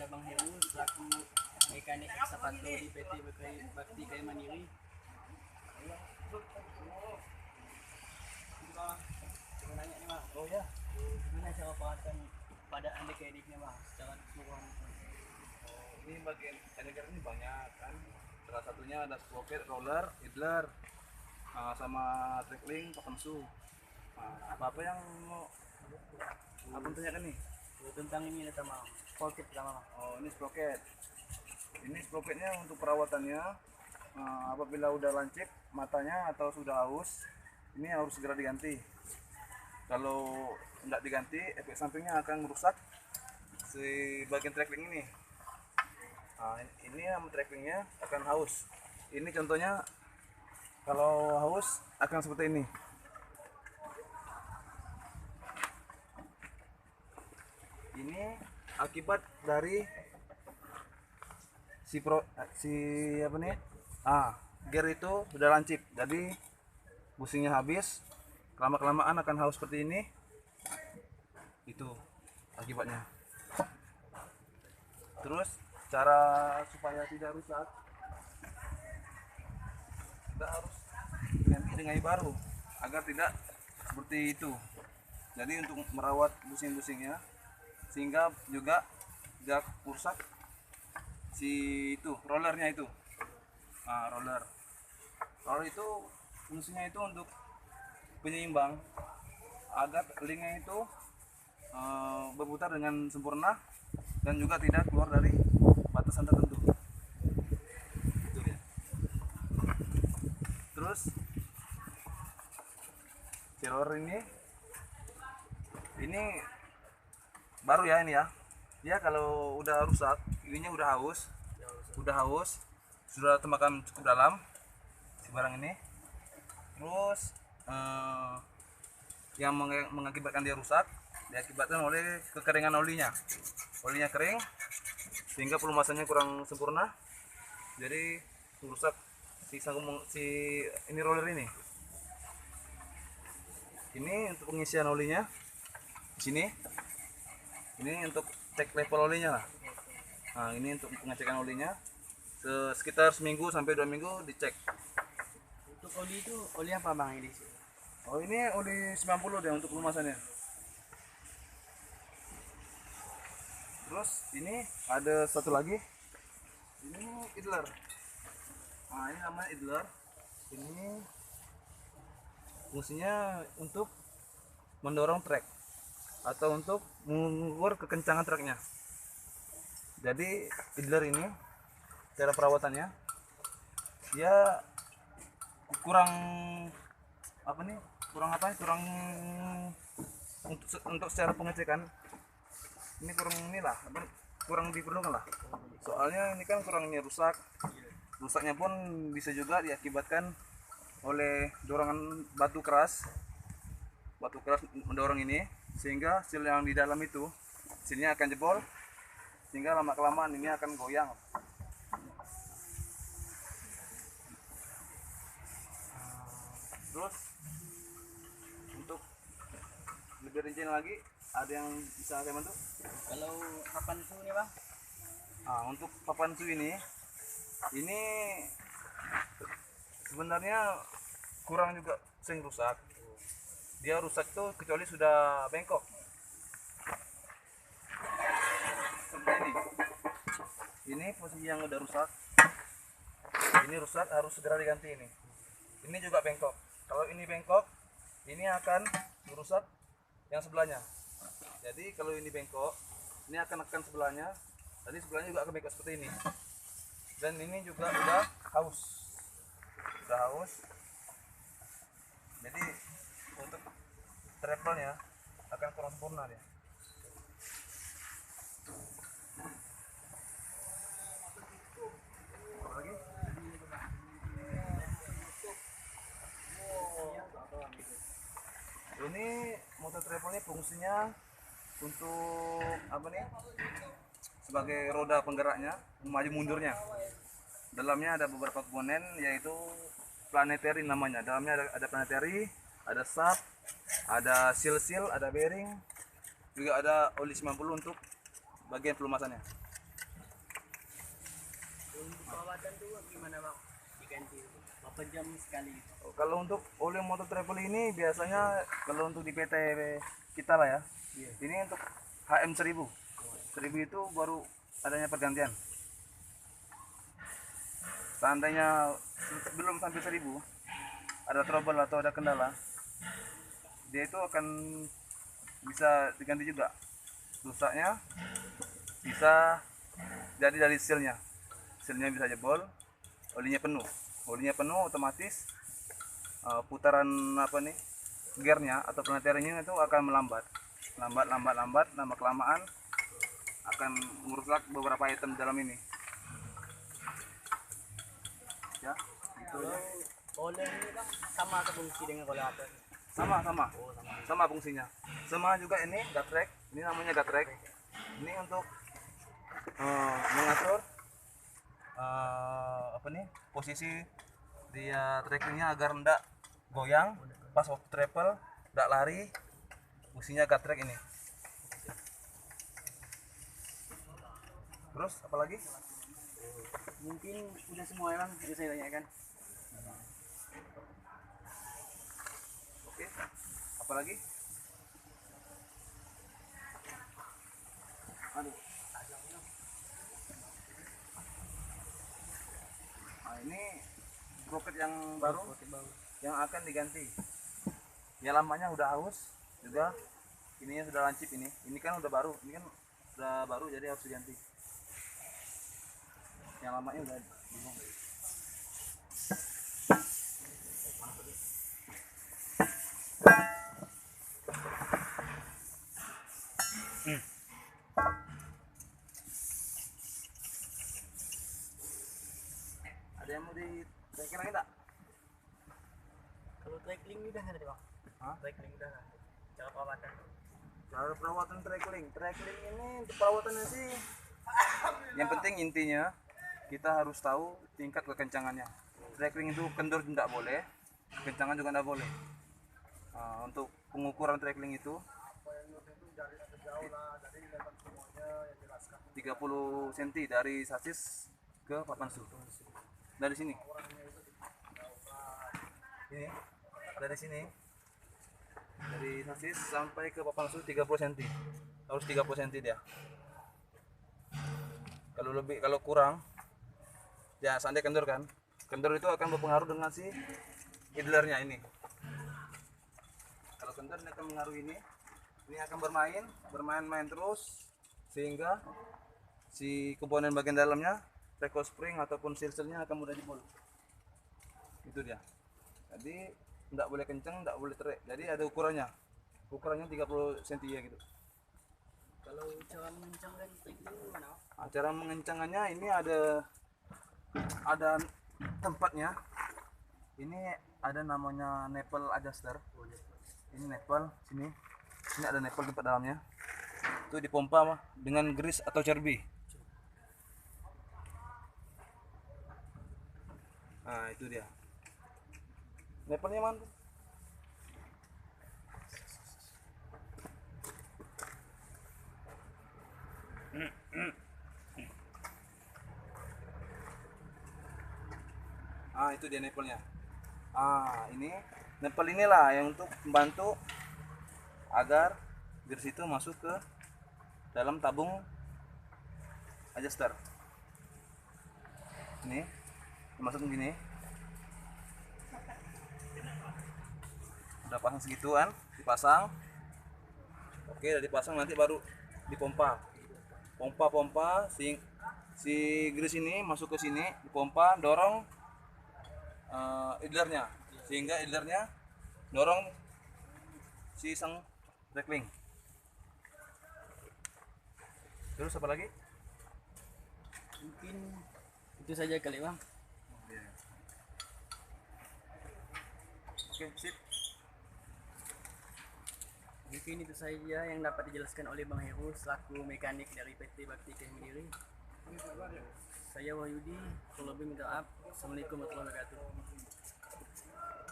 kepada Bang Heru selaku mekanik ekskavator di PT Bakti Kayu Mandiri. Coba nanya nih Bang. Oh ya, Gimana cara perawatan pada mekaniknya Bang secara keseluruhan? ini bagian andeker ini banyak kan. Salah satunya ada sprocket, roller, idler, sama trickling, pakan su. Apa yang mau abang tanyakan nih? Tentang ini data Bang. Pocket pertama Bang. Oh, ini sprocket. Ini sprocketnya untuk perawatannya. Apabila udah lancip matanya atau sudah haus, ini harus segera diganti. Kalau tidak diganti, efek sampingnya akan merusak si bagian trickling ini. Ini sama tracklingnya akan haus. Ini contohnya kalau haus akan seperti ini. Ini akibat dari si apa nih? Gear itu sudah lancip. Jadi businya habis. Lama-kelamaan akan haus seperti ini. Itu akibatnya. Terus cara supaya tidak rusak, kita harus ganti dengan yang baru agar tidak seperti itu. Jadi untuk merawat busing-busingnya sehingga juga tidak rusak si itu rollernya itu. Roller itu fungsinya itu untuk penyeimbang agar linknya itu berputar dengan sempurna dan juga tidak keluar dari batasan tertentu. Itu dia. Terus roller ini baru ya ini ya. Dia kalau udah rusak, ininya udah haus, sudah termakan cukup dalam si barang ini. Terus yang mengakibatkan dia rusak diakibatkan oleh kekeringan olinya. Olinya kering sehingga pelumasannya kurang sempurna, jadi rusak si ini roller ini. Ini untuk pengisian olinya di sini. Ini untuk cek level olinya lah. Ini untuk pengecekan olinya sekitar seminggu sampai 2 minggu dicek. Untuk oli itu oli apa Bang ini? Oh, ini oli 90 deh untuk pelumasannya. Terus ini ada satu lagi, ini idler. Ini namanya idler. Ini fungsinya untuk mendorong trek atau untuk mengukur kekencangan treknya. Jadi idler ini cara perawatannya dia kurang untuk secara pengecekan ini kurang diperlukan lah, soalnya ini kan kurangnya rusaknya pun bisa juga diakibatkan oleh dorongan batu keras mendorong ini, sehingga seal yang di dalam itu sealnya akan jebol, sehingga lama kelamaan ini akan goyang. Terus untuk lebih rinci lagi, ada yang bisa saya bantu? Kalau papan su nih Bang? Untuk papan su ini sebenarnya kurang juga sering rusak. Dia rusak tuh kecuali sudah bengkok. Seperti ini. Ini posisi yang udah rusak. Ini rusak, harus segera diganti ini. Ini juga bengkok. Kalau ini bengkok, ini akan merusak yang sebelahnya. Jadi kalau ini bengkok, ini akan nekan sebelahnya. Tadi sebelahnya juga akan bengkok seperti ini. Dan ini juga udah haus. Jadi untuk travelnya akan kurang sempurna dia. Apa lagi? Ini motor travelnya fungsinya untuk apa nih? Sebagai roda penggeraknya, maju mundurnya. Dalamnya ada beberapa komponen, yaitu planetary namanya. Dalamnya ada planetary, ada shaft, ada seal, ada bearing, juga ada oli 90 untuk bagian pelumasannya. Untuk perawatan tuh gimana bang? Diganti berapa jam sekali? Kalau untuk oli motor travel ini biasanya kalau untuk di PT kita lah ya. Iya. Ini untuk HM 1000. 1000 itu baru adanya pergantian. Seandainya belum sampai 1000 ada trouble atau ada kendala, dia itu akan bisa diganti juga. Rusaknya bisa jadi dari sealnya. Sealnya bisa jebol, olinya penuh. Olinya penuh otomatis putaran apa nih gearnya atau planetariumnya itu akan melambat, lama kelamaan akan merusak beberapa item dalam ini. Ya, itu Kalau oleng ini bang sama ke fungsi dengan kolektor? sama Oh sama. sama fungsinya. Sama juga ini gatrek, ini namanya gatrek. Ini untuk mengatur apa nih posisi dia trackingnya agar tidak goyang pas waktu travel, tidak lari. Fungsinya gatrek ini. Terus apalagi? Mungkin udah semua ya bang, itu saya tanyakan. Oke, apalagi? Aduh. Nah, ini sprocket yang baru yang akan diganti. Ya lamanya udah aus juga. Ininya sudah lancip ini. Ini kan udah baru. Ini kan udah baru jadi harus diganti. Yang lamanya udah dibuang. Ada yang mau ditaikin lagi enggak? Kalau trackling udah nggak ada bang? Hah? Trackling udah nggak? Cara perawatan? Cara perawatan trackling. Trackling ini untuk perawatannya sih yang penting intinya kita harus tahu tingkat kekencangannya. Trackling itu kendur tidak boleh, kencangan juga tidak boleh. Nah, untuk pengukuran trackling itu 30 cm dari sasis ke papan su. Dari sini. Ini dari sini. Dari sasis sampai ke papan su 30 cm. Harus 30 cm dia. Kalau lebih, kalau kurang ya seandainya kendur kan, kendur itu akan berpengaruh dengan si idlernya ini. Kalau kendur ini akan mengaruhi ini akan bermain terus sehingga si komponen bagian dalamnya recall spring ataupun seal-sealnya akan mudah jebol. Itu dia. Jadi tidak boleh kencang, tidak boleh terik. Jadi ada ukurannya 30 cm ya gitu. Kalau cara mengencangkan trackling gimana? Nah, cara mengencangannya ini ada tempatnya. Ini ada namanya nipple adjuster. Ini nipple sini. Ini ada nipple tempat dalamnya. Itu dipompa dengan grease atau cerbi. Nah, itu dia. Nipple-nya mana? Ah, itu dia nipple-nya. Ah, ini nipple inilah yang untuk membantu agar grease itu masuk ke dalam tabung adjuster. Ini masuk begini. Udah pasang segituan, dipasang. Oke, udah dipasang, nanti baru dipompa. Pompa si grease ini masuk ke sini, dipompa, dorong idlernya, sehingga idlernya dorong si sang trackling. Terus apa lagi? Mungkin itu saja kali bang. Oke, sip. Mungkin itu saja yang dapat dijelaskan oleh Bang Heru selaku mekanik dari PT Bakti Kemidiri. Saya Wahyudi, kalau lebih minta maaf. Assalamualaikum warahmatullahi wabarakatuh.